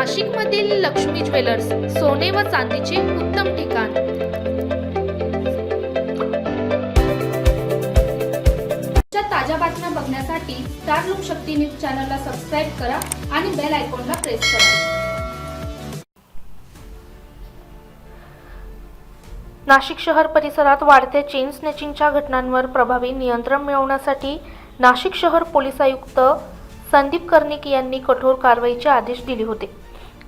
नाशिकमधील लक्ष्मी ज्वेलर्स, सोने व चांदीचे उत्तम ठिकाण। ताज्या बातम्या बघण्यासाठी स्टार लोकशक्ती न्यूज चॅनलला सबस्क्राइब करा आणि बेल आयकॉनला प्रेस करा। नाशिक शहर परिसरात वाढत्या चेन स्नॅचिंगच्या घटनांवर प्रभावी नियंत्रण मिळवण्यासाठी नाशिक शहर पोलीस आयुक्त संदीप कर्णिक यांनी कठोर कारवाईचे आदेश दिले होते।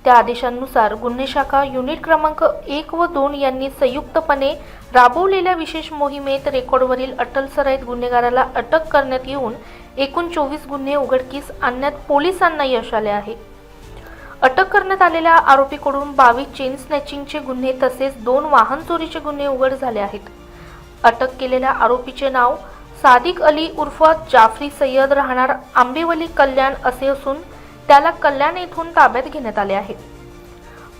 त्या आदेशानुसार गुन्हे शाखा युनिट क्रमांक 1 व 2 यांनी संयुक्तपणे राबवलेल्या विशेष मोहिमेत रेकॉर्डवरील अटल सराईत गुन्हेगाराला अटक करण्यात येऊन एकूण 24 गुन्हे उघडकीस आणण्यात पोलिसांना यश आले आहे। अटक करण्यात आलेल्या आरोपीकडून 22 चेन स्नॅचिंगचे गुन्हे तसेच 2 वाहन चोरीचे गुन्हे उघड झाले आहेत। अटक केलेल्या आरोपीचे नाव सादिक अली उर्फ जाफरी सय्यद राहणार आंबेवली कल्याण असे असून त्याला कल्याण येथून ताब्यात घेण्यात आले आहे।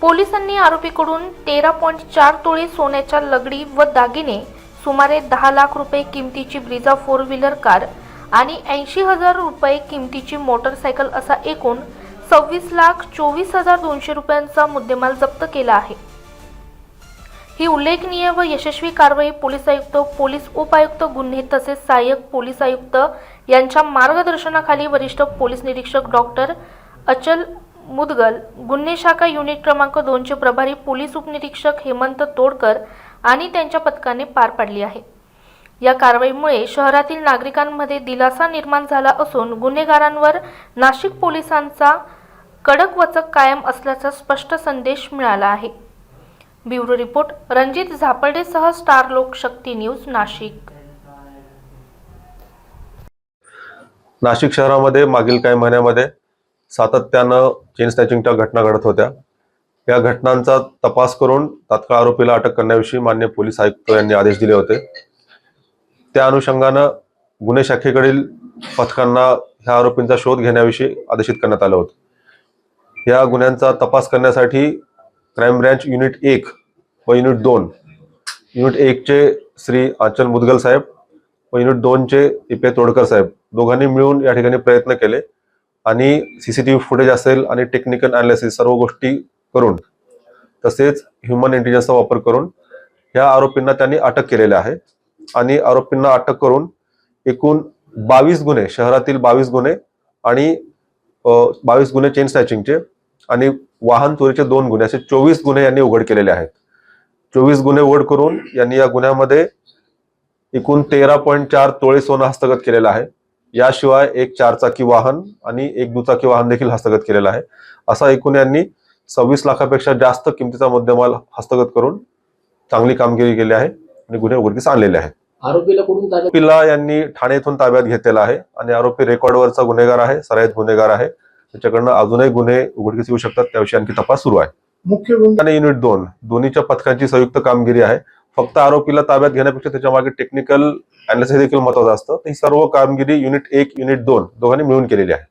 पोलिसांनी आरोपीकडून 13.4 तोळे सोन्याच्या लगडी व दागिने, सुमारे 10 लाख रुपये किमतीची ब्रिझा 4 व्हीलर कार आणि 80,000 रुपये किमतीची मोटरसायकल असा एकूण 26,24,200 रुपयांचा मुद्देमाल जप्त केला आहे। ही उल्लेखनीय व यशस्वी कारवाई पोलीस आयुक्त, पोलीस उपायुक्त गुन्हे तसेच सहाय्यक पोलीस आयुक्त यांच्या मार्गदर्शनाखाली वरिष्ठ पोलीस निरीक्षक डॉक्टर अचल मुदगल, गुन्हे शाखा युनिट क्रमांक 2 चे प्रभारी पोलीस उपनिरीक्षक हेमंत तोडकर आणि त्यांच्या पथकाने पार पाडली आहे। या कारवाईमुळे शहरातील नागरिकांमध्ये दिलासा निर्माण झाला असून गुन्हेगारांवर नाशिक पोलिसांचा कडक वचक कायम असल्याचा स्पष्ट संदेश मिळाला आहे। ब्युरो रिपोर्ट रणजित झापर्डेसह स्टार लोकशक्ती न्यूज नाशिक। नाशिक शहरामध्ये मागील काही महिन्यामध्ये सातत्यानं चेन स्नॅचिंगच्या घटना घडत होत्या। या घटनांचा तपास करून तात्काळ आरोपीला अटक करण्याविषयी माननीय पोलीस आयुक्त यांनी आदेश दिले होते। त्या अनुषंगानं गुन्हे शाखेकडील पथकांना ह्या आरोपींचा शोध घेण्याविषयी आदेशित करण्यात आलं होतं। या गुन्ह्यांचा तपास करण्यासाठी क्राइम ब्रँच युनिट 1 व युनिट 2, युनिट 1 चे श्री अचल मुदगल साहेब व युनिट 2 चे इपे तोडकर साहेब दोघांनी मिळून या ठिकाणी प्रयत्न केले आणि सीसीटीव्ही फुटेज असेल आणि टेक्निकल अनालिसिस सर्व गोष्टी करून तसेच ह्युमन इंटेलिजन्सचा वापर करून या आरोपींना त्यांनी अटक केलेले आहे आणि आरोपींना अटक करून एकूण 22 गुन्हे, शहरातील 22 गुन्हे आणि 22 गुन्हे चेन स्नॅचिंगचे आणि वाहन चोरीचे 2 गुन्हे असे 24 गुन्हे यांनी उघड केलेले आहेत। 24 गुन्हे उघड करून यांनी या गुन्ह्यामध्ये एकूण 13.4 तोळे सोनं हस्तगत केलेलं आहे। याशिवाय एक 4 चाकी वाहन आणि एक दुचाकी वाहन देखील हस्तगत केलेलं आहे। असा एकूण यांनी 26 लाखापेक्षा जास्त किमतीचा मुद्देमाल हस्तगत करून चांगली कामगिरी केली आहे आणि गुन्हे उघडकीस आणलेले आहेत। आरोपीला यांनी ठाणे येथून ताब्यात घेतलेला आहे आणि आरोपी रेकॉर्डवरचा गुन्हेगार आहे, सराईत गुन्हेगार आहे। त्याच्याकडनं अजूनही गुन्हे उघडकीस येऊ शकतात, त्याविषयी आणखी तपास सुरू आहे। मुख्य गुन्हे युनिट 2 दोन्हीच्या पथकांची संयुक्त कामगिरी आहे। फक्त आरोपीला ताब्यात घेण्यापेक्षा त्याच्या मागे टेक्निकल अनालिसिस देखील महत्त्वाचं असतं। ही सर्व कामगिरी युनिट 1, युनिट 2 दोघांनी मिळून केलेली आहे।